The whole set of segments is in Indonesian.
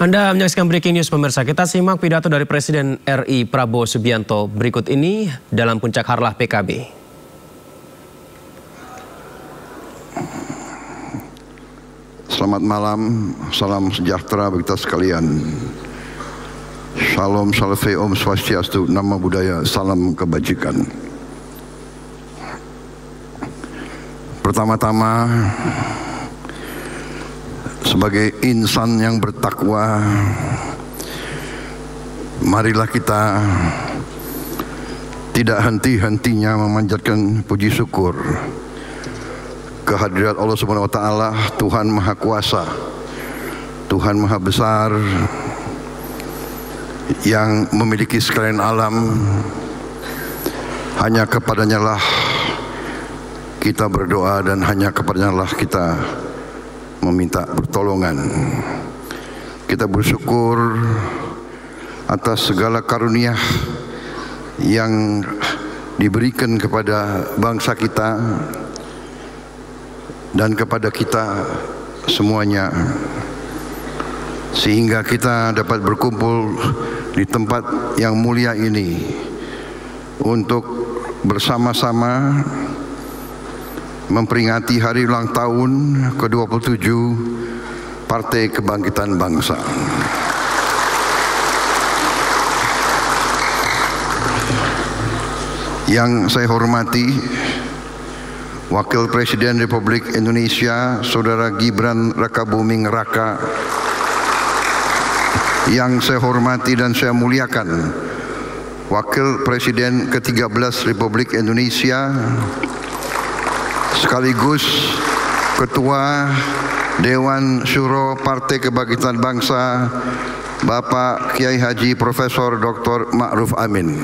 Anda menyaksikan Breaking News pemirsa. Kita simak pidato dari Presiden RI Prabowo Subianto berikut ini dalam puncak harlah PKB. Selamat malam, salam sejahtera bagi kita sekalian. Shalom, salve, om swastiastu, nama budaya, salam kebajikan. Pertama-tama, sebagai insan yang bertakwa, marilah kita tidak henti-hentinya memanjatkan puji syukur kehadirat Allah Subhanahu wa Ta'ala, Tuhan Maha Kuasa, Tuhan Maha Besar, yang memiliki sekalian alam. Hanya kepadanya lah kita berdoa dan hanya kepadanya lah kita meminta pertolongan. Kita bersyukur atas segala karunia yang diberikan kepada bangsa kita dan kepada kita semuanya, sehingga kita dapat berkumpul di tempat yang mulia ini untuk bersama-sama memperingati hari ulang tahun ke-27 Partai Kebangkitan Bangsa. Yang saya hormati Wakil Presiden Republik Indonesia Saudara Gibran Rakabuming Raka, yang saya hormati dan saya muliakan Wakil Presiden ke-13 Republik Indonesia sekaligus Ketua Dewan Syuro Partai Kebangkitan Bangsa, Bapak Kiai Haji Profesor Dr. Ma'ruf Amin.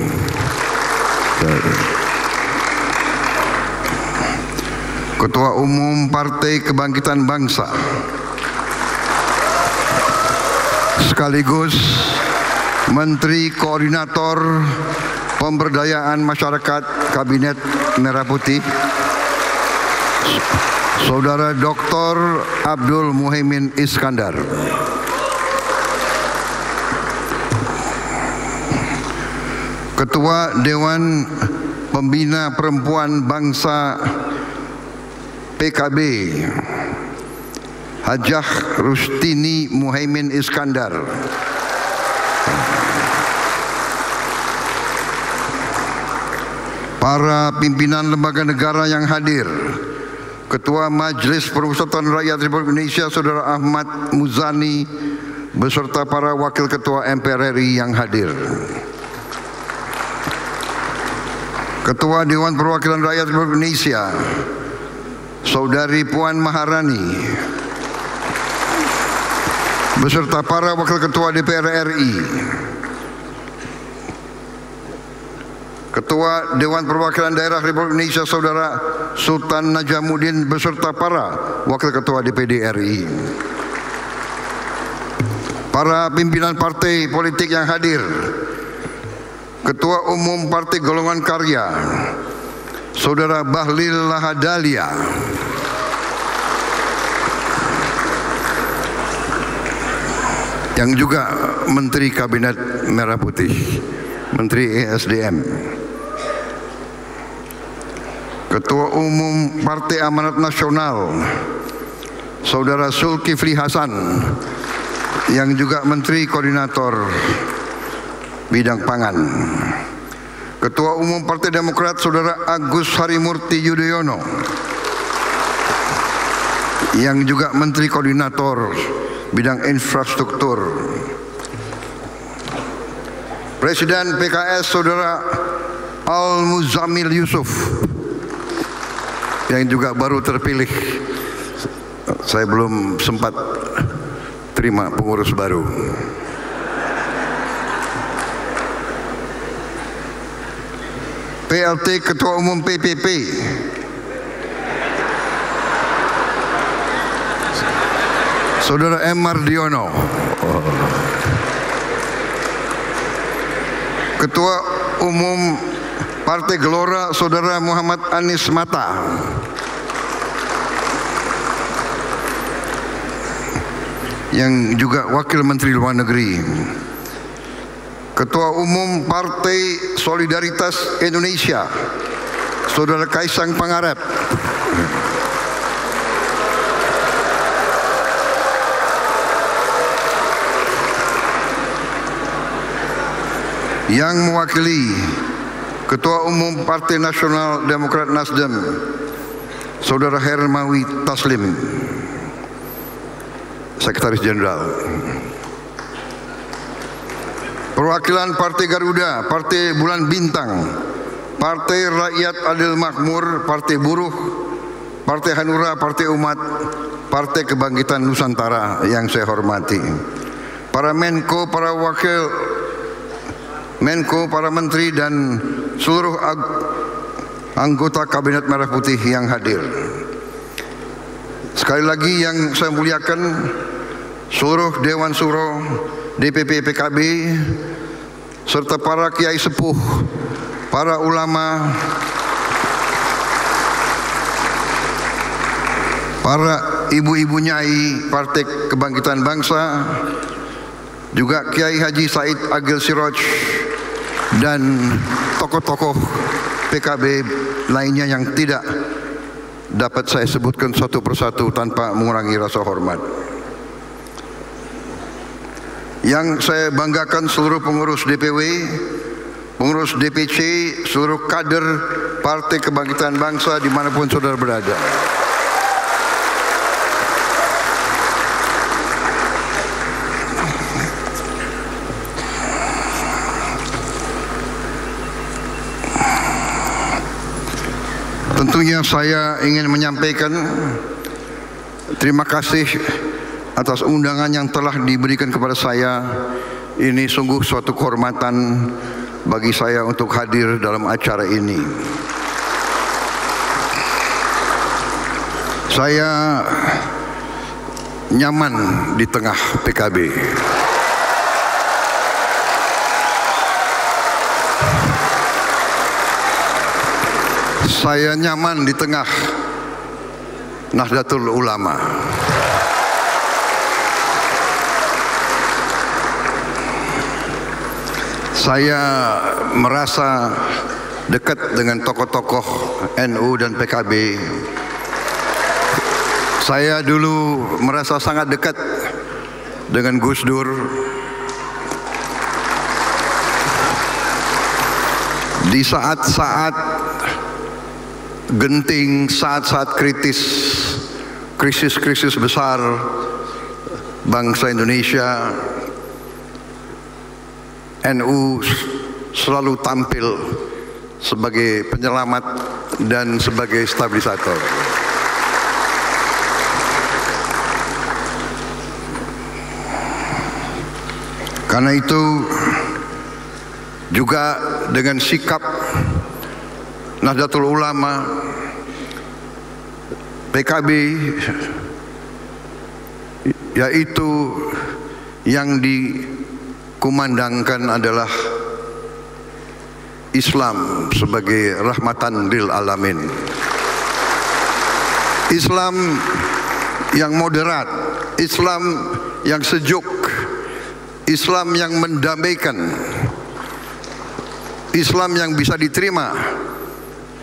Ketua Umum Partai Kebangkitan Bangsa sekaligus Menteri Koordinator Pemberdayaan Masyarakat Kabinet Merah Putih, Saudara Dr. Abdul Muhaimin Iskandar. Ketua Dewan Pembina Perempuan Bangsa PKB, Hajah Rustini Muhaimin Iskandar. Para pimpinan lembaga negara yang hadir, Ketua Majelis Permusyawaratan Rakyat Republik Indonesia Saudara Ahmad Muzani beserta para Wakil Ketua MPR RI yang hadir, Ketua Dewan Perwakilan Rakyat Republik Indonesia Saudari Puan Maharani beserta para Wakil Ketua DPR RI, Ketua Dewan Perwakilan Daerah Republik Indonesia Saudara Sultan Najamuddin beserta para Wakil Ketua DPD RI, para pimpinan partai politik yang hadir, Ketua Umum Partai Golongan Karya Saudara Bahlil Lahadalia, yang juga Menteri Kabinet Merah Putih, Menteri ESDM, Ketua Umum Partai Amanat Nasional Saudara Zulkifli Hasan, yang juga Menteri Koordinator Bidang Pangan, Ketua Umum Partai Demokrat Saudara Agus Harimurti Yudhoyono, yang juga Menteri Koordinator Bidang Infrastruktur, Presiden PKS Saudara Al-Muzammil Yusuf, yang juga baru terpilih. Saya belum sempat terima pengurus baru. PLT Ketua Umum PPP Saudara M. Mardiono, Ketua Umum Partai Gelora Saudara Muhammad Anies Mata, yang juga Wakil Menteri Luar Negeri, Ketua Umum Partai Solidaritas Indonesia, Saudara Kaisang Pangarep, yang mewakili Ketua Umum Partai Nasional Demokrat Nasdem, Saudara Hermawi Taslim, Sekretaris Jenderal. Perwakilan Partai Garuda, Partai Bulan Bintang, Partai Rakyat Adil Makmur, Partai Buruh, Partai Hanura, Partai Umat, Partai Kebangkitan Nusantara yang saya hormati, para Menko, para Wakil Menko, para Menteri dan seluruh anggota Kabinet Merah Putih yang hadir. Sekali lagi yang saya muliakan seluruh Dewan Suro, DPP PKB, serta para kiai sepuh, para ulama, para ibu-ibu nyai Partai Kebangkitan Bangsa, juga Kiai Haji Said Agil Siroj, dan tokoh-tokoh PKB lainnya yang tidak dapat saya sebutkan satu persatu tanpa mengurangi rasa hormat. Yang saya banggakan seluruh pengurus DPW, pengurus DPC, seluruh kader Partai Kebangkitan Bangsa dimanapun saudara berada. Tentunya saya ingin menyampaikan terima kasih atas undangan yang telah diberikan kepada saya. Ini sungguh suatu kehormatan bagi saya untuk hadir dalam acara ini. Saya nyaman di tengah PKB. Saya nyaman di tengah Nahdlatul Ulama. Saya merasa dekat dengan tokoh-tokoh NU dan PKB. Saya dulu merasa sangat dekat dengan Gus Dur. Di saat-saat genting, saat-saat krisis besar bangsa Indonesia, NU selalu tampil sebagai penyelamat dan sebagai stabilisator. Karena itu juga dengan sikap Nahdlatul Ulama, PKB, yaitu yang dikumandangkan adalah Islam sebagai rahmatan lil alamin. Islam yang moderat, Islam yang sejuk, Islam yang mendamaikan, Islam yang bisa diterima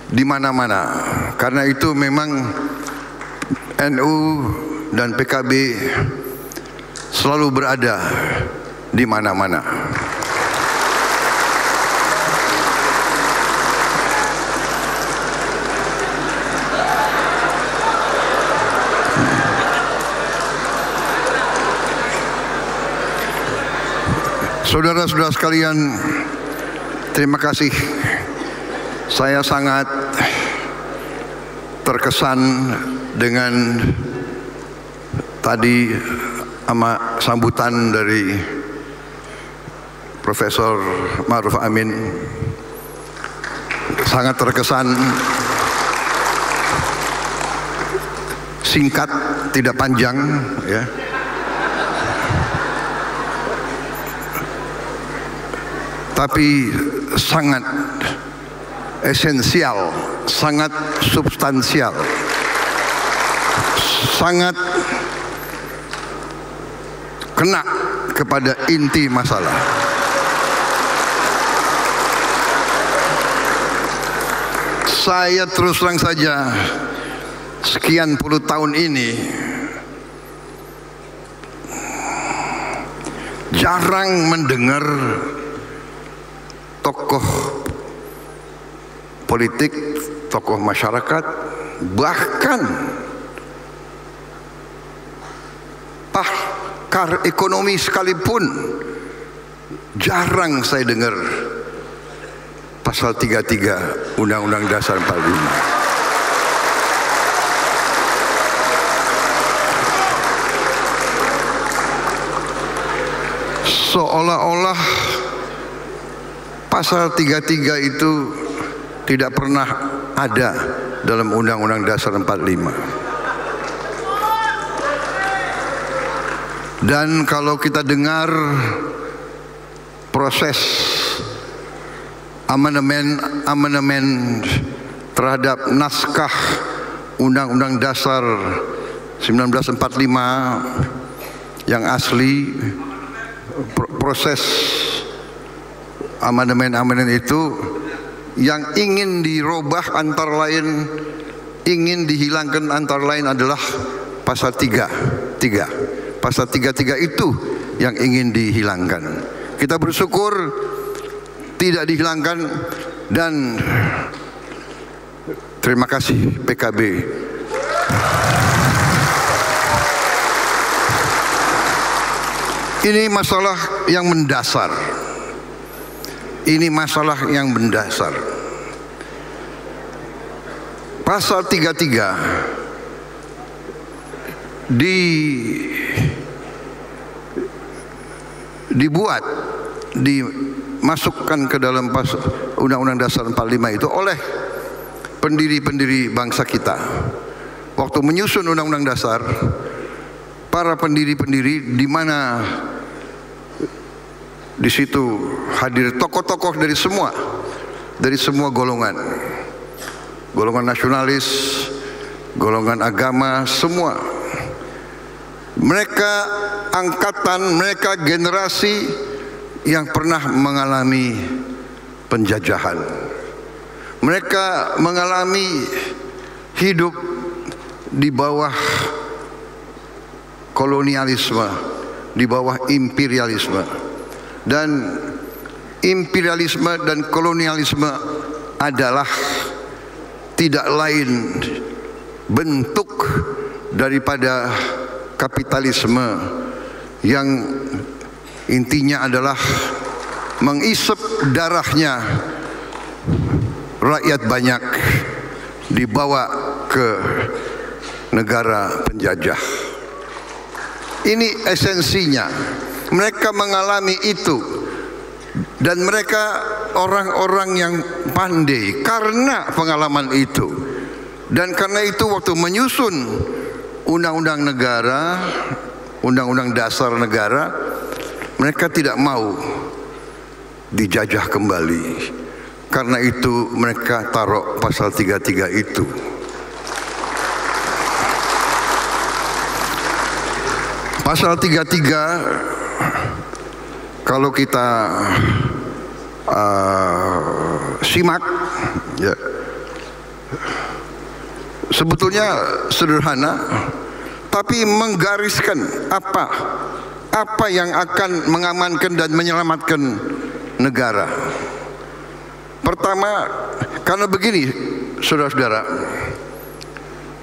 di mana-mana. Karena itu memang NU dan PKB selalu berada di mana-mana. Saudara-saudara sekalian, terima kasih. Saya sangat terkesan dengan tadi sambutan dari Profesor Ma'ruf Amin. Sangat terkesan, singkat, tidak panjang, ya. Tapi sangat esensial, sangat substansial, sangat kena kepada inti masalah. Saya terus terang saja, sekian puluh tahun ini jarang mendengar tokoh politik, tokoh masyarakat, bahkan pakar ekonomi sekalipun jarang saya dengar pasal 33 Undang-Undang Dasar 45. Seolah-olah pasal 33 itu tidak pernah ada dalam Undang-Undang Dasar 45. Dan kalau kita dengar proses amandemen terhadap naskah Undang-Undang Dasar 1945 yang asli, proses amandemen itu yang ingin dirubah antara lain, ingin dihilangkan antara lain adalah pasal 3. Pasal 33 itu yang ingin dihilangkan. Kita bersyukur tidak dihilangkan, dan terima kasih PKB. Ini masalah yang mendasar. Ini masalah yang mendasar. Pasal 33 dimasukkan ke dalam Undang-Undang Dasar 45 itu oleh pendiri-pendiri bangsa kita. Waktu menyusun Undang-Undang Dasar, para pendiri-pendiri di mana di situ hadir tokoh-tokoh dari semua golongan nasionalis, golongan agama, semua. Mereka angkatan, mereka generasi yang pernah mengalami penjajahan. Mereka mengalami hidup di bawah kolonialisme, di bawah imperialisme. Dan imperialisme dan kolonialisme adalah tidak lain bentuk daripada kapitalisme yang intinya adalah mengisap darahnya rakyat banyak, dibawa ke negara penjajah. Ini esensinya. Mereka mengalami itu, dan mereka orang-orang yang pandai karena pengalaman itu. Dan karena itu waktu menyusun undang-undang negara, undang-undang dasar negara, mereka tidak mau dijajah kembali. Karena itu mereka taruh pasal 33 itu. Pasal 33 kalau kita simak, ya, sebetulnya sederhana, tapi menggariskan apa yang akan mengamankan dan menyelamatkan negara. Pertama, karena begini, saudara-saudara,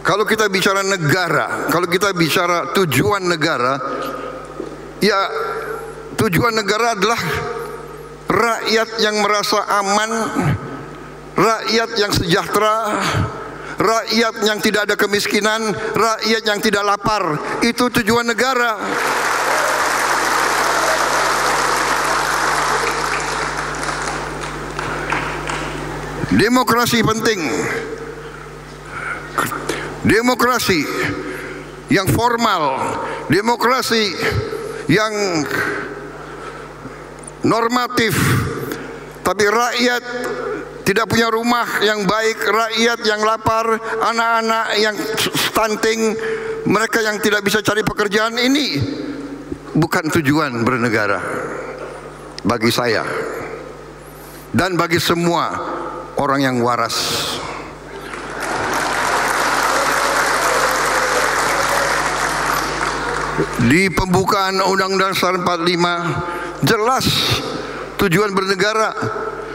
kalau kita bicara negara, kalau kita bicara tujuan negara, ya tujuan negara adalah rakyat yang merasa aman, rakyat yang sejahtera, rakyat yang tidak ada kemiskinan, rakyat yang tidak lapar. Itu tujuan negara. Demokrasi penting. Demokrasi yang formal, demokrasi yang normatif, tapi rakyat tidak punya rumah yang baik, rakyat yang lapar, anak-anak yang stunting, mereka yang tidak bisa cari pekerjaan, ini bukan tujuan bernegara bagi saya dan bagi semua orang yang waras. Di pembukaan Undang-Undang Dasar 45 jelas tujuan bernegara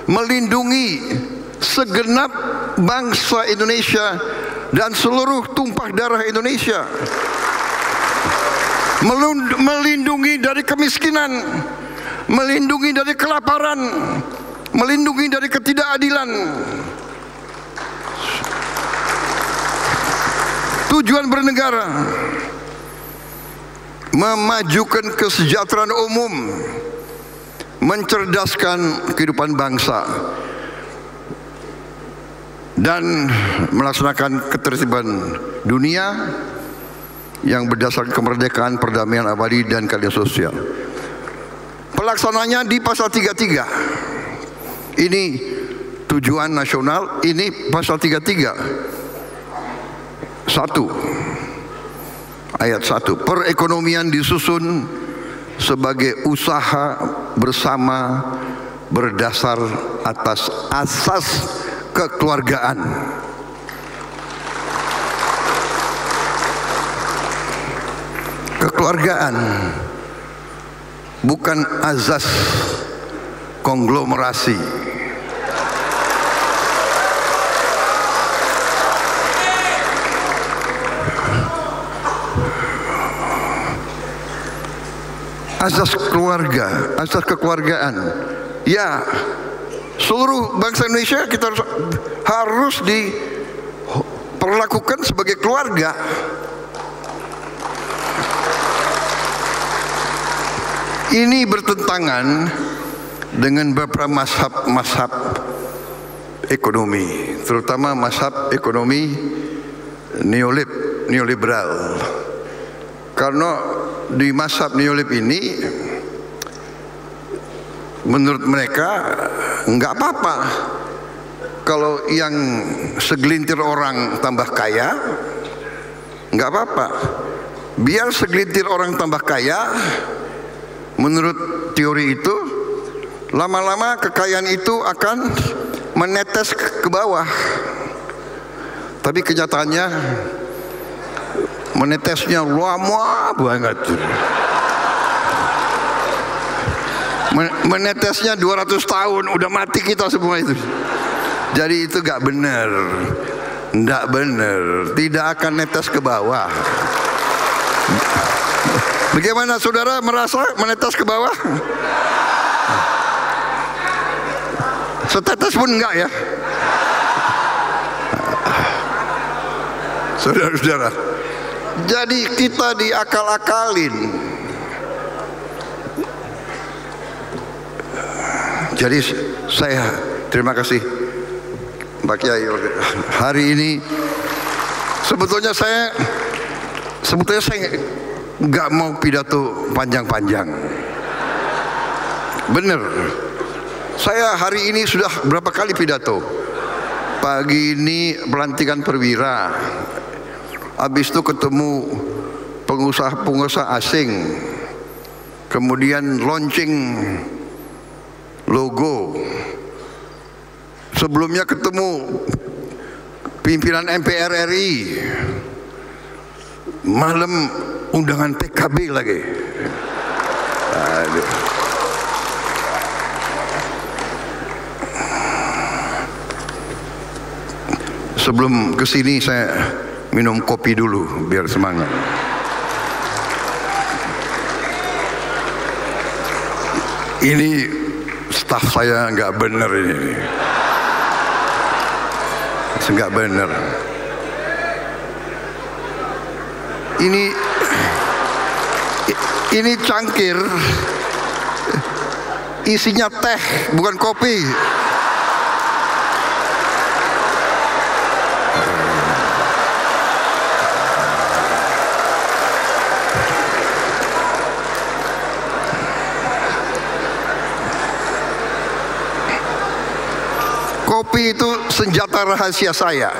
melindungi segenap bangsa Indonesia dan seluruh tumpah darah Indonesia, melindungi dari kemiskinan, melindungi dari kelaparan, melindungi dari ketidakadilan. Tujuan bernegara memajukan kesejahteraan umum, mencerdaskan kehidupan bangsa, dan melaksanakan ketertiban dunia yang berdasarkan kemerdekaan, perdamaian abadi, dan keadilan sosial. Pelaksananya di pasal 33. Ini tujuan nasional, ini pasal 33. 1. Ayat 1, perekonomian disusun sebagai usaha bersama berdasar atas asas kekeluargaan. Kekeluargaan, bukan azas konglomerasi. Asas keluarga, asas kekeluargaan. Ya, seluruh bangsa Indonesia kita harus diperlakukan sebagai keluarga. Ini bertentangan dengan beberapa mazhab ekonomi, terutama mazhab ekonomi neoliberal. Karena di mazhab neolib ini, menurut mereka nggak apa-apa kalau yang segelintir orang tambah kaya, nggak apa-apa. Biar segelintir orang tambah kaya, menurut teori itu, lama-lama kekayaan itu akan menetes ke bawah. Tapi kenyataannya menetesnya lama banget. Menetesnya 200 tahun, udah mati kita semua itu. Jadi itu gak benar, nggak benar, tidak akan netes ke bawah. Bagaimana saudara merasa menetes ke bawah? Setetes pun enggak ya? Saudara-saudara, jadi kita diakal-akalin. Jadi saya terima kasih Pak Kiai. Hari ini sebetulnya saya nggak mau pidato panjang-panjang. Bener, saya hari ini sudah berapa kali pidato. Pagi ini pelantikan perwira, habis itu ketemu pengusaha-pengusaha asing, kemudian launching logo, sebelumnya ketemu pimpinan MPR RI, malam undangan PKB lagi. Aduh. Sebelum kesini saya minum kopi dulu biar semangat. Ini staf saya nggak bener ini, nggak bener. Ini cangkir isinya teh bukan kopi. Kopi itu senjata rahasia saya.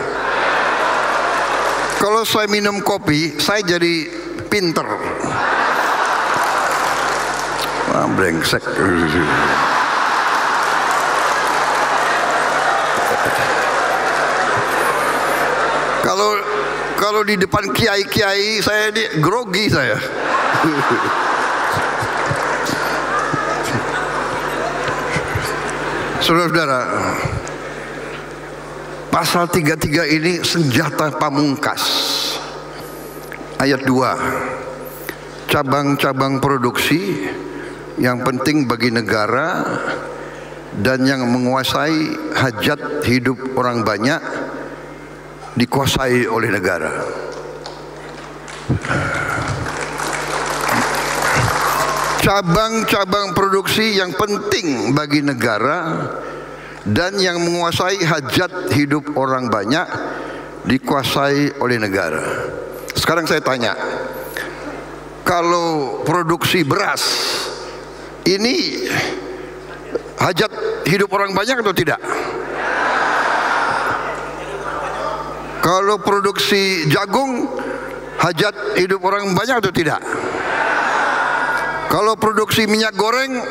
Kalau saya minum kopi, saya jadi pinter. brengsek. Kalau di depan kiai-kiai saya grogi saya. Saudara-saudara, pasal 33 ini senjata pamungkas. Ayat 2, cabang-cabang produksi yang penting bagi negara dan yang menguasai hajat hidup orang banyak dikuasai oleh negara. Cabang-cabang produksi yang penting bagi negara dan yang menguasai hajat hidup orang banyak dikuasai oleh negara. Sekarang saya tanya, kalau produksi beras ini hajat hidup orang banyak atau tidak? Kalau produksi jagung hajat hidup orang banyak atau tidak? Kalau produksi minyak goreng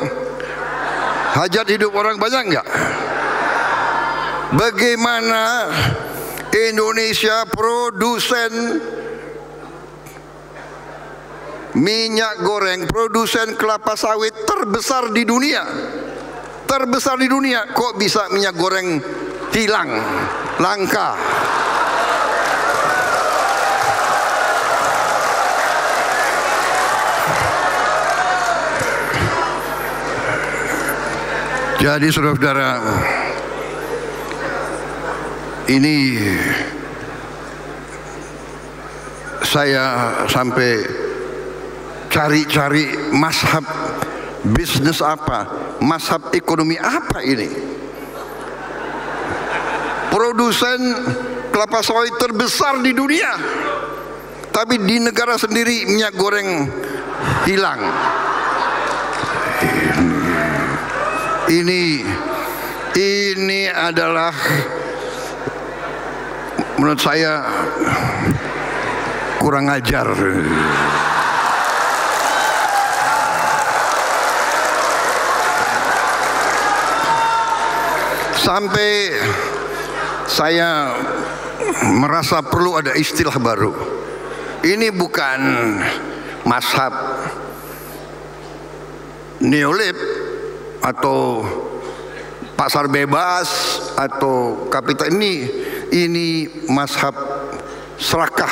hajat hidup orang banyak enggak? Bagaimana Indonesia produsen minyak goreng, produsen kelapa sawit terbesar di dunia, kok bisa minyak goreng hilang, langka? Jadi saudara-saudara, ini saya sampai cari-cari mazhab bisnis apa, mazhab ekonomi apa ini. Produsen kelapa sawit terbesar di dunia, tapi di negara sendiri minyak goreng hilang. Ini adalah menurut saya kurang ajar. Sampai saya merasa perlu ada istilah baru. Ini bukan mazhab neolib atau pasar bebas atau kapital, ini mazhab serakah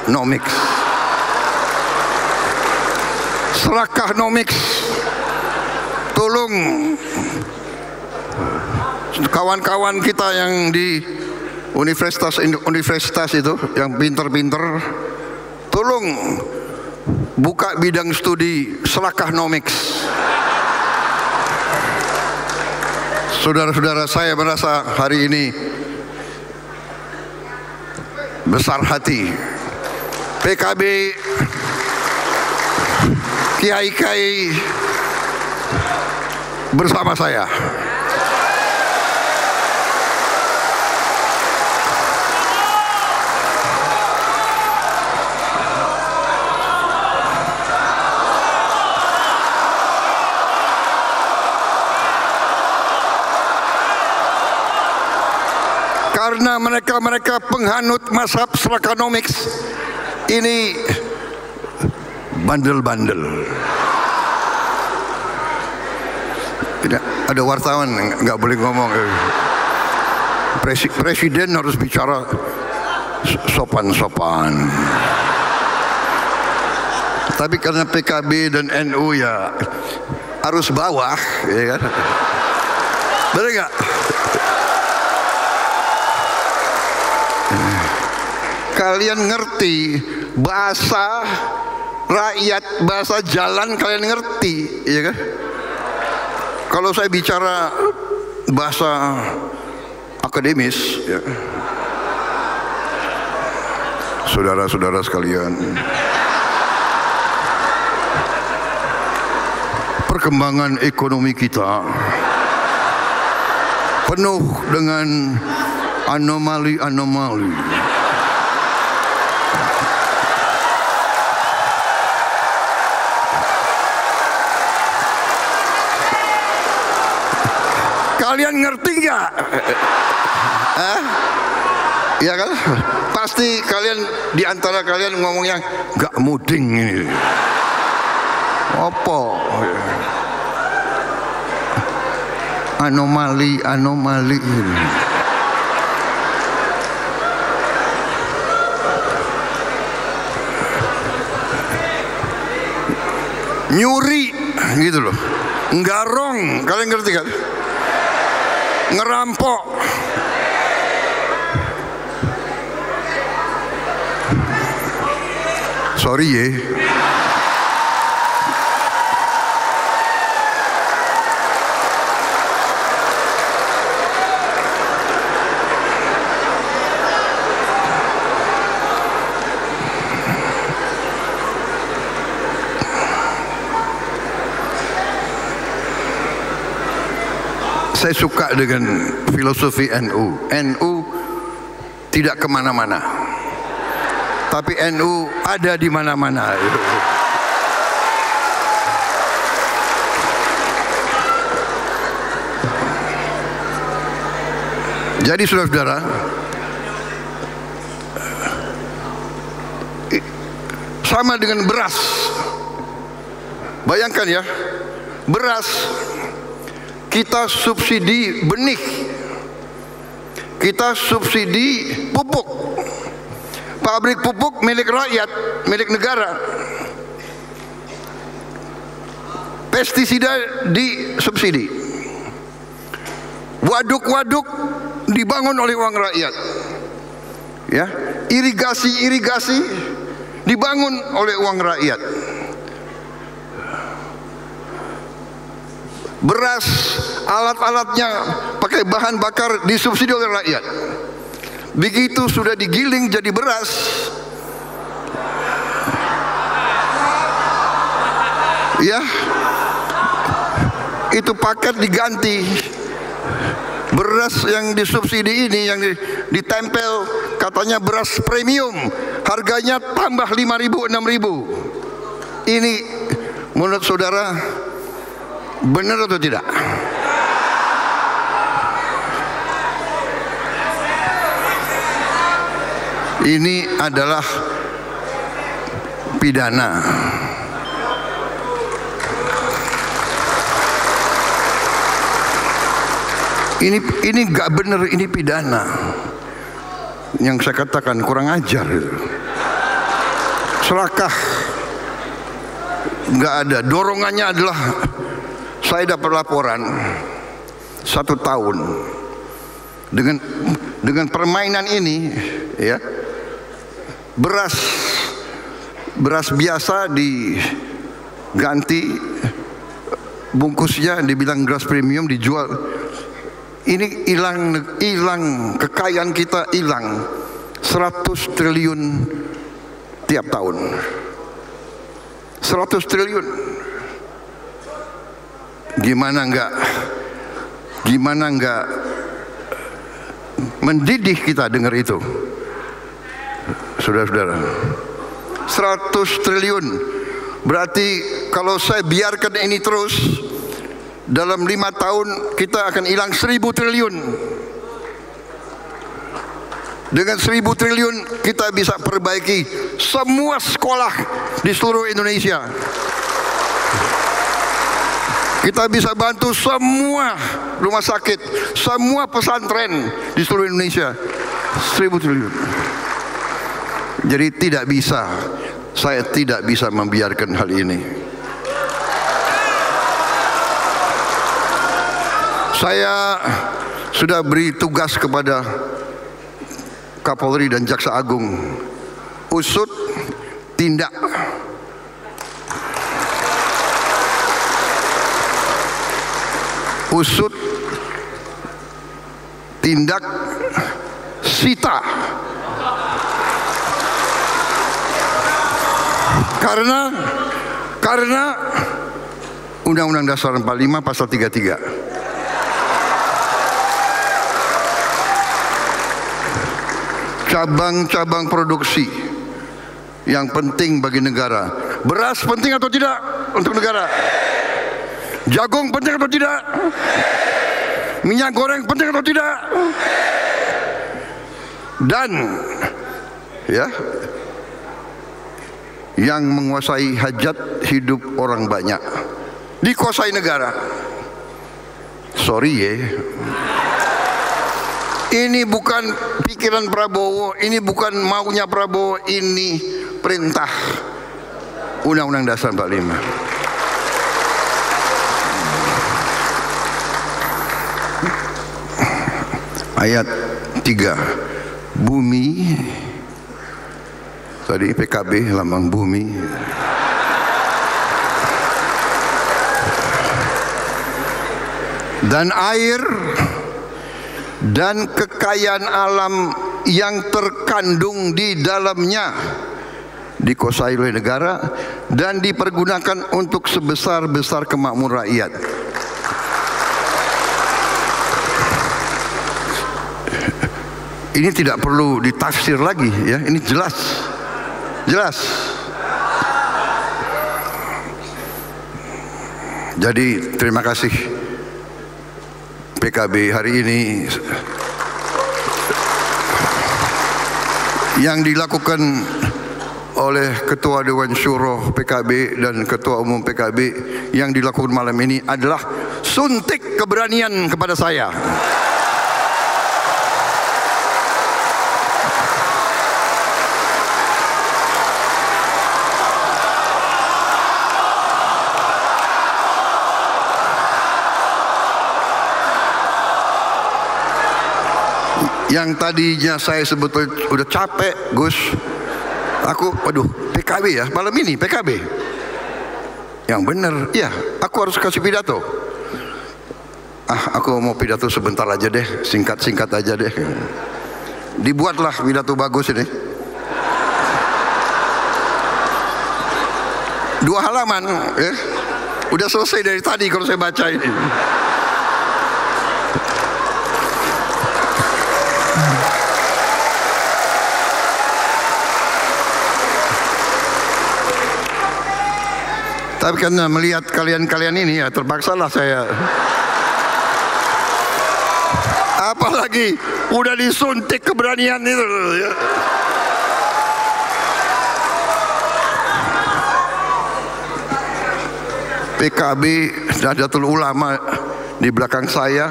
nomics. Serakah nomics. Tolong kawan-kawan kita yang di universitas itu, yang pinter-pinter, tolong buka bidang studi serakah nomics. Saudara-saudara, saya merasa hari ini besar hati PKB, kiai-kiai bersama saya. Karena mereka penghanut mazhab serakanomics ini bandel-bandel. Ada wartawan nggak boleh ngomong. Presiden harus bicara sopan-sopan. Tapi karena PKB dan NU ya harus bawah, ya kan? Benar nggak? Kalian ngerti bahasa rakyat, bahasa jalan kalian ngerti, ya kan? Kalau saya bicara bahasa akademis, ya, saudara-saudara sekalian, perkembangan ekonomi kita penuh dengan anomali-anomali. Kalian ngerti nggak? Ya kan? Pasti kalian, di antara kalian ngomongnya nggak muding ini. Apa? Anomali ini. Nyuri gitu loh, nggarong, kalian ngerti kan? Ngerampok, sorry ya. Saya suka dengan filosofi NU. NU tidak kemana-mana, tapi NU ada di mana-mana. Jadi saudara-saudara, sama dengan beras. Bayangkan ya, beras kita subsidi benih, kita subsidi pupuk. Pabrik pupuk milik rakyat, milik negara. Pestisida disubsidi. Waduk-waduk dibangun oleh uang rakyat. Ya, irigasi dibangun oleh uang rakyat. Beras, alat-alatnya pakai bahan bakar disubsidi oleh rakyat. Begitu sudah digiling jadi beras, ya, itu paket diganti. Beras yang disubsidi ini, yang ditempel katanya beras premium, harganya tambah 5.000, 6.000. Ini menurut saudara benar atau tidak? Ini adalah pidana. Ini nggak benar, ini pidana. Yang saya katakan kurang ajar. Serakah, nggak ada. Dorongannya adalah, saya dapat laporan 1 tahun dengan permainan ini, ya. Beras biasa diganti bungkusnya, dibilang beras premium, dijual. Ini hilang, kekayaan kita hilang 100 triliun tiap tahun. 100 triliun. Gimana enggak mendidih kita dengar itu, saudara-saudara. 100 triliun. Berarti kalau saya biarkan ini terus, dalam 5 tahun kita akan hilang 1.000 triliun. Dengan 1.000 triliun kita bisa perbaiki semua sekolah di seluruh Indonesia. Kita bisa bantu semua rumah sakit, semua pesantren di seluruh Indonesia. 1.000 triliun. Jadi tidak bisa, saya tidak bisa membiarkan hal ini. Saya sudah beri tugas kepada Kapolri dan Jaksa Agung, usut, tindak. Usut, tindak, sita. Karena Undang-Undang Dasar 45 pasal 33. Cabang-cabang produksi yang penting bagi negara. Beras penting atau tidak untuk negara? Jagung penting atau tidak? minyak goreng penting atau tidak? Dan ya, yang menguasai hajat hidup orang banyak dikuasai negara. Sorry ya, ini bukan pikiran Prabowo, ini bukan maunya Prabowo, ini perintah Undang-Undang Dasar 45. Ayat 3, bumi, tadi PKB lambang bumi, dan air dan kekayaan alam yang terkandung di dalamnya dikuasai oleh negara dan dipergunakan untuk sebesar-besar kemakmuran rakyat. Ini tidak perlu ditafsir lagi ya, ini jelas. Jadi terima kasih PKB hari ini yang dilakukan oleh Ketua Dewan Syuro PKB dan Ketua Umum PKB, yang dilakukan malam ini adalah suntik keberanian kepada saya. Yang tadinya saya sebetulnya udah capek, Gus. Waduh, PKB ya, malam ini PKB. Yang benar, ya, aku harus kasih pidato. Aku mau pidato sebentar aja deh, singkat-singkat aja deh. Dibuatlah pidato bagus ini. 2 halaman, ya. Udah selesai dari tadi kalau saya baca ini. Tapi karena melihat kalian-kalian ini ya, terpaksalah saya. Apalagi udah disuntik keberanian itu ya. PKB, Nahdlatul Ulama di belakang saya,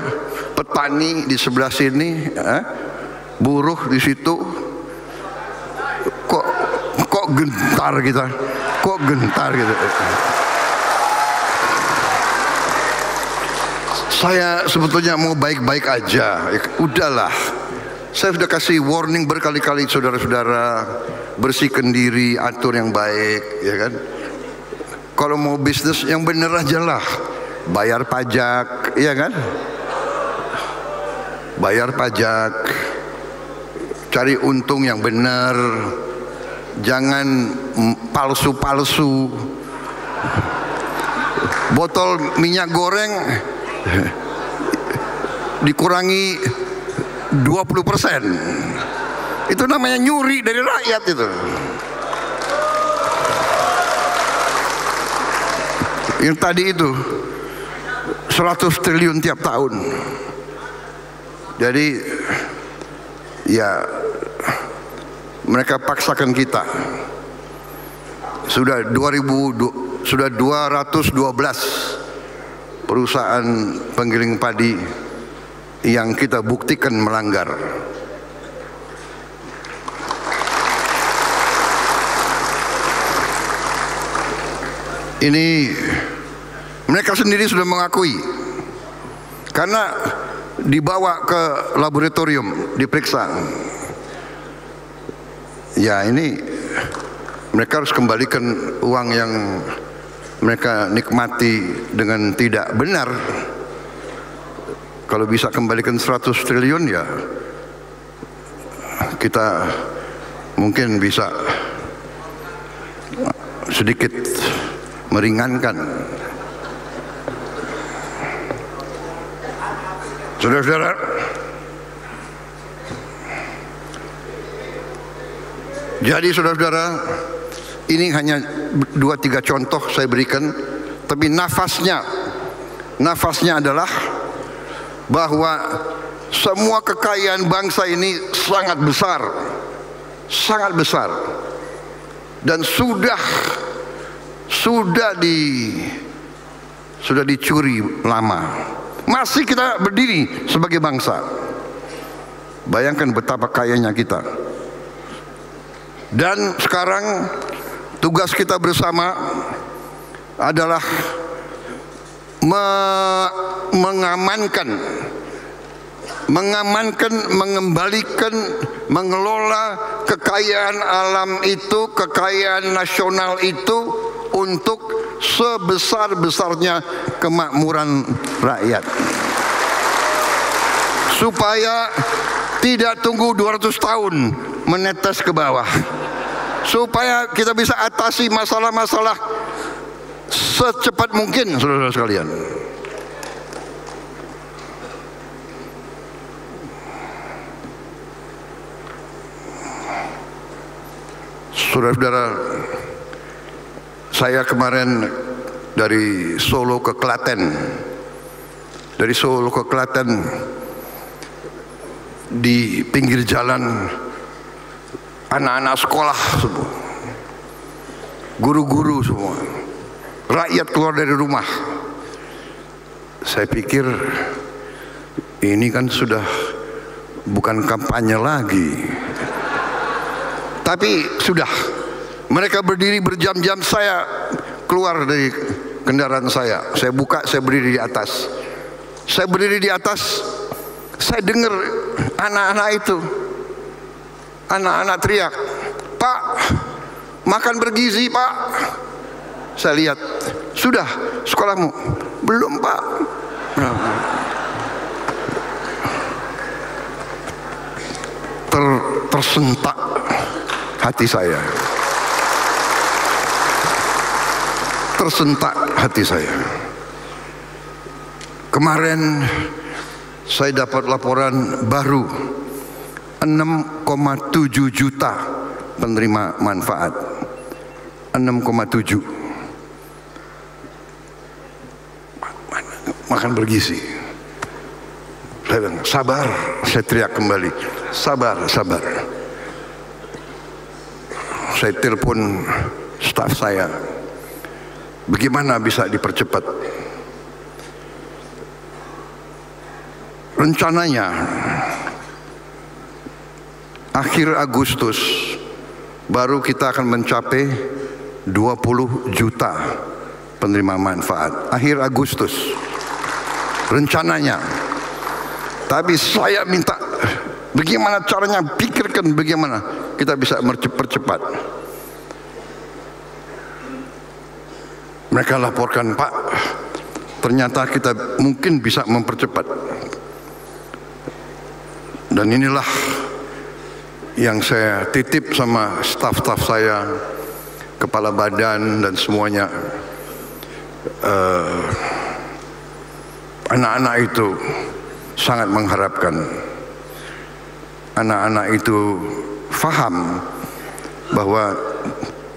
petani di sebelah sini, buruh di situ. Kok gentar kita? Kok gentar gitu? Saya sebetulnya mau baik-baik aja. Udahlah, saya sudah kasih warning berkali-kali saudara-saudara, bersihkan diri, atur yang baik, ya kan? Kalau mau bisnis yang bener aja lah, bayar pajak, ya kan? Bayar pajak, cari untung yang bener, jangan palsu-palsu. Botol minyak goreng dikurangi 20%, itu namanya nyuri dari rakyat itu. Yang tadi itu 100 triliun tiap tahun. Jadi ya, mereka paksakan kita. Sudah 212 perusahaan penggiling padi yang kita buktikan melanggar. Ini mereka sendiri sudah mengakui, karena dibawa ke laboratorium diperiksa. Ya, ini mereka harus kembalikan uang yang mereka nikmati dengan tidak benar. Kalau bisa kembalikan 100 triliun ya, kita mungkin bisa sedikit meringankan. Saudara-saudara, jadi saudara-saudara, ini hanya 2-3 contoh saya berikan, tapi nafasnya adalah bahwa semua kekayaan bangsa ini sangat besar, dan sudah dicuri lama. Masih kita berdiri sebagai bangsa. Bayangkan betapa kayanya kita. Dan sekarang tugas kita bersama adalah mengamankan, mengembalikan, mengelola kekayaan alam itu, kekayaan nasional itu untuk sebesar-besarnya kemakmuran rakyat. Supaya tidak tunggu 200 tahun menetes ke bawah. Supaya kita bisa atasi masalah-masalah secepat mungkin, saudara-saudara sekalian. Saudara-saudara, saya kemarin dari Solo ke Klaten. Dari Solo ke Klaten, di pinggir jalan anak-anak sekolah semua, guru-guru semua, rakyat keluar dari rumah. Saya pikir ini kan sudah bukan kampanye lagi, tapi sudah. Mereka berdiri berjam-jam. Saya keluar dari kendaraan saya buka, saya berdiri di atas. Saya berdiri di atas, saya dengar anak-anak itu, anak-anak teriak, "Pak, makan bergizi, Pak." Saya lihat, "Sudah sekolahmu?" "Belum, Pak." Tersentak hati saya. Tersentak hati saya. Kemarin saya dapat laporan baru, 6,7 juta penerima manfaat. 6,7. Makan bergizi. Saya bilang, "Sabar." Saya teriak kembali, "Sabar, sabar." Saya telepon staf saya, bagaimana bisa dipercepat? Rencananya akhir Agustus baru kita akan mencapai 20 juta penerima manfaat. Akhir Agustus rencananya. Tapi saya minta, bagaimana caranya, pikirkan bagaimana kita bisa mempercepat. Mereka laporkan, "Pak, ternyata kita mungkin bisa mempercepat." Dan inilah yang saya titip sama staf-staf saya, kepala badan dan semuanya. Anak-anak itu sangat mengharapkan. Anak-anak itu faham bahwa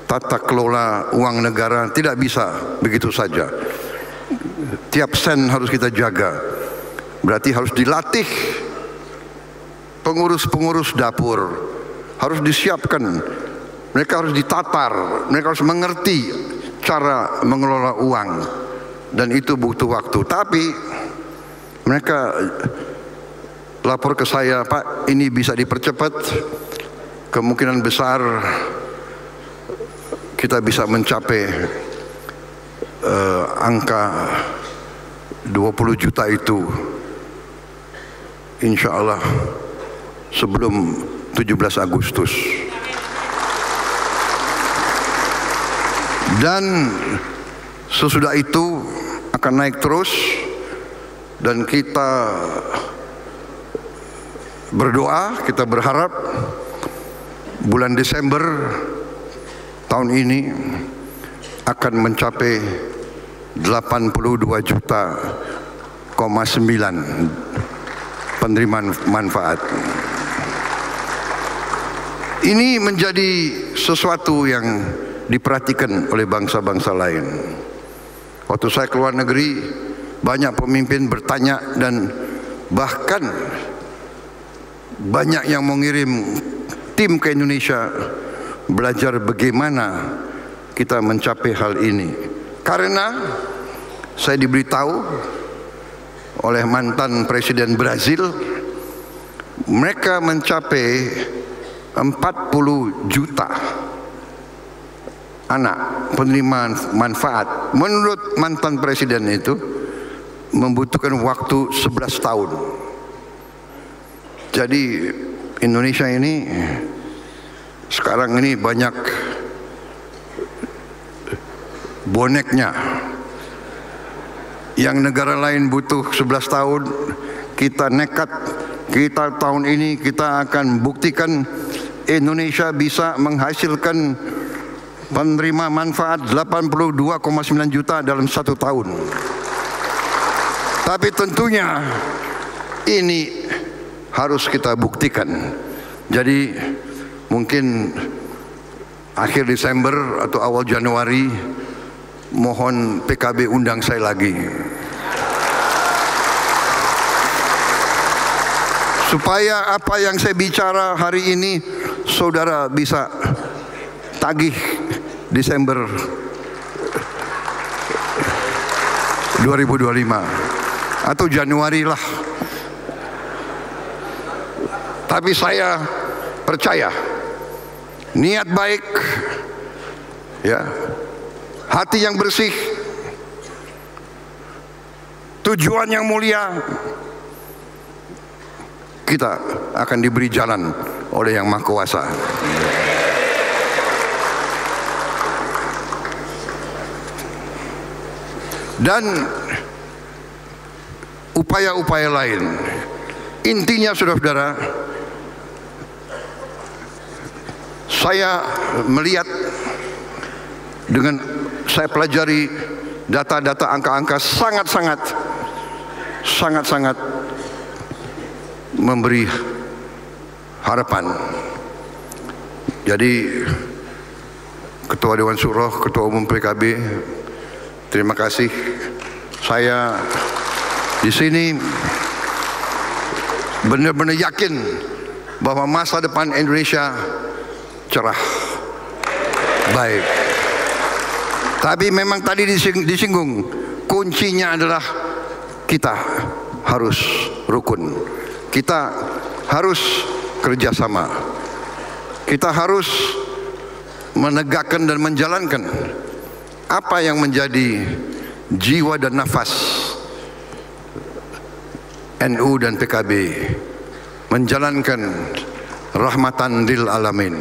tata kelola uang negara tidak bisa begitu saja. Tiap sen harus kita jaga. Berarti harus dilatih. Pengurus-pengurus dapur harus disiapkan. Mereka harus ditatar. Mereka harus mengerti cara mengelola uang. Dan itu butuh waktu. Tapi mereka lapor ke saya, "Pak, ini bisa dipercepat. Kemungkinan besar kita bisa mencapai angka 20 juta itu, insya Allah sebelum 17 Agustus. Dan sesudah itu akan naik terus. Dan kita berdoa, kita berharap bulan Desember tahun ini akan mencapai 82 juta, 9 penerima manfaat. Ini menjadi sesuatu yang diperhatikan oleh bangsa-bangsa lain. Waktu saya keluar negeri, banyak pemimpin bertanya dan Bahkan banyak yang mengirim tim ke Indonesia belajar bagaimana kita mencapai hal ini. Karena saya diberitahu oleh mantan Presiden Brazil, mereka mencapai 40 juta anak penerima manfaat. Menurut mantan presiden itu membutuhkan waktu 11 tahun. Jadi Indonesia ini sekarang ini banyak boneknya. Yang negara lain butuh 11 tahun, kita nekat. Kita tahun ini kita akan buktikan Indonesia bisa menghasilkan penerima manfaat 82,9 juta dalam 1 tahun. Tapi tentunya ini harus kita buktikan. Jadi mungkin akhir Desember atau awal Januari mohon PKB undang saya lagi, supaya apa yang saya bicara hari ini saudara bisa tagih Desember 2025 atau Januari lah. Tapi saya percaya niat baik, ya, hati yang bersih, tujuan yang mulia, kita akan diberi jalan oleh Yang Maha Kuasa. Dan upaya-upaya lain, intinya saudara-saudara, saya melihat dengan saya pelajari data-data, angka-angka sangat-sangat memberi harapan. Jadi Ketua Dewan Syuro, Ketua Umum PKB, terima kasih. Saya di sini benar-benar yakin bahwa masa depan Indonesia cerah, baik. Tapi memang tadi disinggung, kuncinya adalah kita harus rukun, kita harus kerjasama, kita harus menegakkan dan menjalankan apa yang menjadi jiwa dan nafas NU dan PKB, menjalankan rahmatan lil alamin,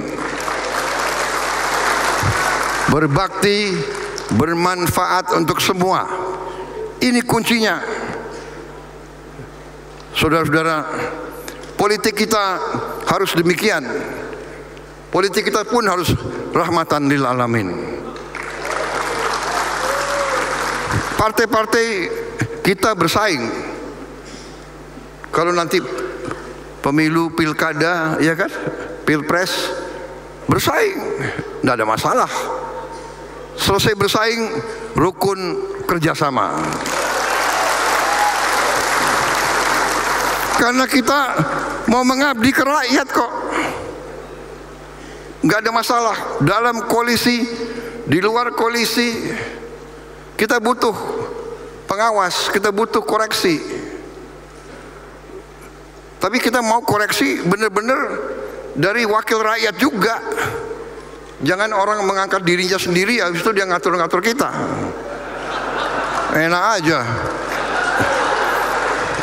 berbakti, bermanfaat untuk semua. Ini kuncinya. Saudara-saudara, politik kita harus demikian. Politik kita pun harus rahmatan lil alamin. Partai-partai kita bersaing. Kalau nanti pemilu, pilkada, ya kan, pilpres, bersaing, tidak ada masalah. Selesai bersaing, rukun kerjasama. Karena kita mau mengabdi ke rakyat kok, nggak ada masalah. Dalam koalisi, di luar koalisi, kita butuh pengawas, kita butuh koreksi. Tapi kita mau koreksi benar-benar dari wakil rakyat juga. Jangan orang mengangkat dirinya sendiri, habis itu dia ngatur-ngatur kita. Enak aja.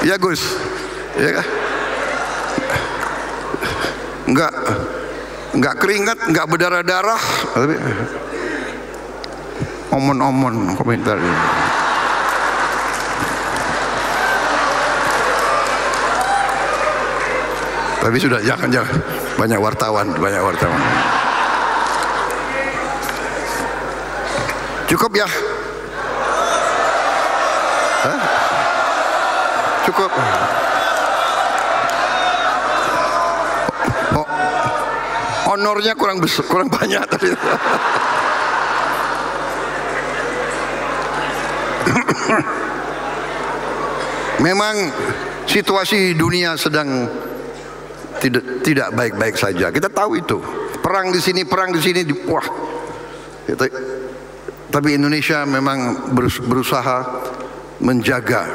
Ya Gus, ya kan? Nggak keringat, nggak berdarah-darah, tapi omon-omon komentar. Tapi sudah, jangan banyak wartawan. Cukup ya? Hah? Cukup. Oh, honornya kurang banyak tadi. Memang Situasi dunia sedang tidak baik-baik saja. Kita tahu itu. Perang di sini, wah. Tapi Indonesia memang berusaha menjaga.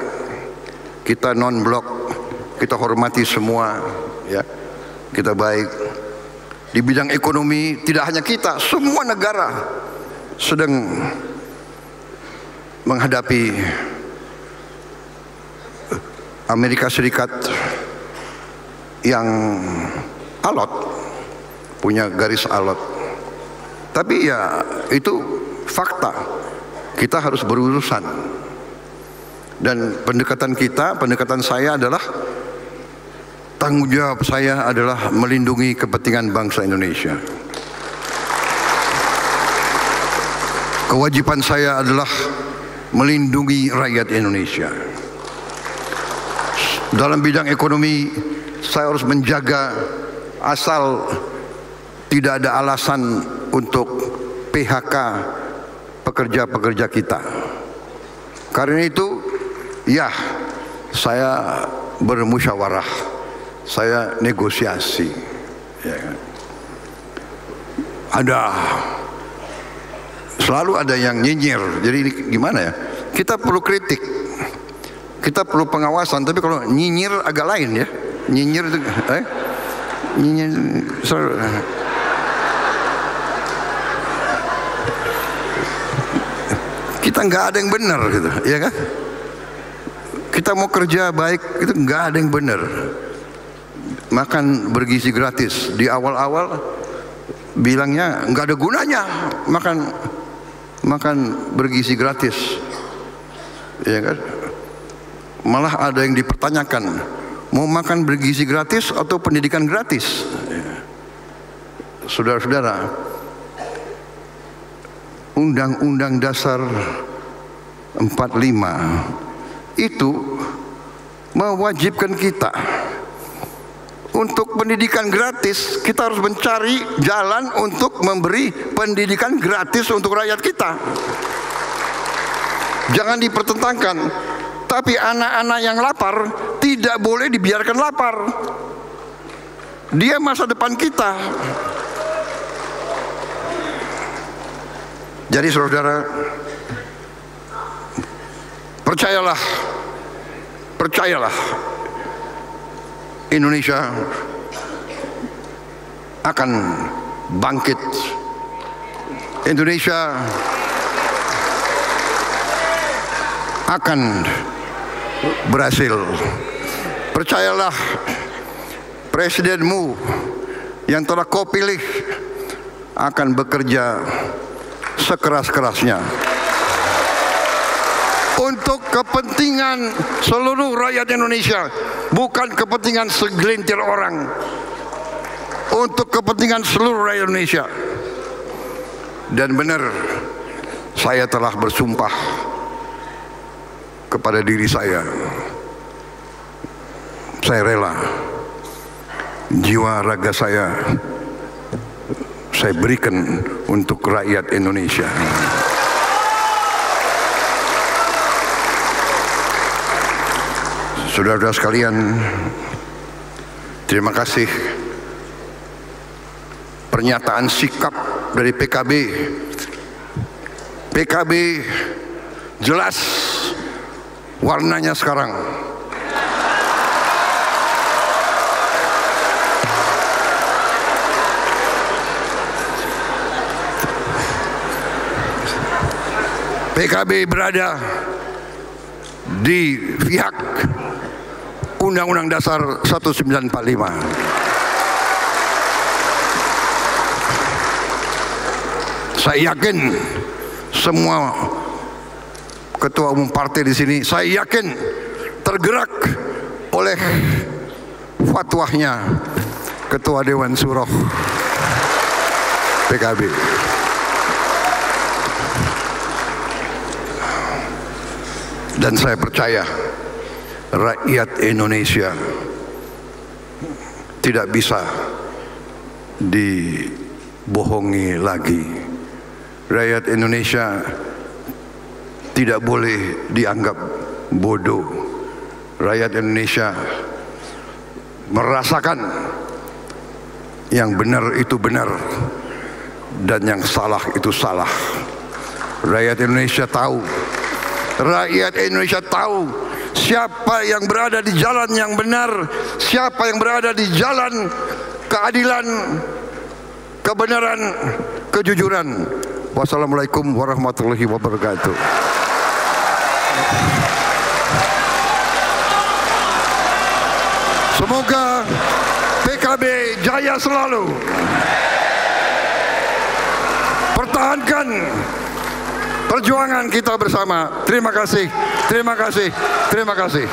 Kita non-blok, kita hormati semua, ya. Kita baik. Di bidang ekonomi tidak hanya kita, semua negara sedang menghadapi Amerika Serikat yang alot, punya garis alot. Tapi ya itu fakta, kita harus berurusan. Dan pendekatan saya adalah, tanggung jawab saya adalah melindungi kepentingan bangsa Indonesia. Kewajiban saya adalah melindungi rakyat Indonesia. Dalam bidang ekonomi, saya harus menjaga asal tidak ada alasan untuk PHK pekerja-pekerja kita. Karena itu, ya, saya bermusyawarah, saya negosiasi. Ya. Selalu ada yang nyinyir. Jadi ini gimana ya? Kita perlu kritik, kita perlu pengawasan. Tapi kalau nyinyir agak lain ya. Nyinyir itu, nyinyir. Kita nggak ada yang benar gitu, ya kan? Kita mau kerja baik itu nggak ada yang benar. Makan bergizi gratis di awal-awal bilangnya nggak ada gunanya makan bergizi gratis, ya kan? Malah ada yang dipertanyakan, mau makan bergizi gratis atau pendidikan gratis? Saudara-saudara, Undang-Undang Dasar 45 itu mewajibkan kita untuk pendidikan gratis. Kita harus mencari jalan untuk memberi pendidikan gratis untuk rakyat kita. Jangan dipertentangkan. Tapi anak-anak yang lapar tidak boleh dibiarkan lapar. Dia masa depan kita. Jadi saudara, percayalah, Indonesia akan bangkit. Indonesia akan berhasil. Percayalah, presidenmu yang telah kau pilih akan bekerja sekeras-kerasnya untuk kepentingan seluruh rakyat Indonesia, bukan kepentingan segelintir orang, untuk kepentingan seluruh rakyat Indonesia. Dan benar, saya telah bersumpah kepada diri saya rela, jiwa raga saya berikan untuk rakyat Indonesia. Saudara-saudara sekalian, terima kasih pernyataan sikap dari PKB. PKB jelas warnanya sekarang. PKB berada di pihak Undang-Undang Dasar 1945. Saya yakin semua ketua umum partai di sini, saya yakin tergerak oleh fatwanya Ketua Dewan Syuro PKB. Dan saya percaya rakyat Indonesia tidak bisa dibohongi lagi. Rakyat Indonesia tidak boleh dianggap bodoh. rakyat Indonesia merasakan yang benar itu benar dan yang salah itu salah. Rakyat Indonesia tahu, siapa yang berada di jalan yang benar, siapa yang berada di jalan keadilan, kebenaran, kejujuran. Wassalamualaikum warahmatullahi wabarakatuh. Semoga PKB jaya selalu. Pertahankan perjuangan kita bersama. Terima kasih, terima kasih, terima kasih.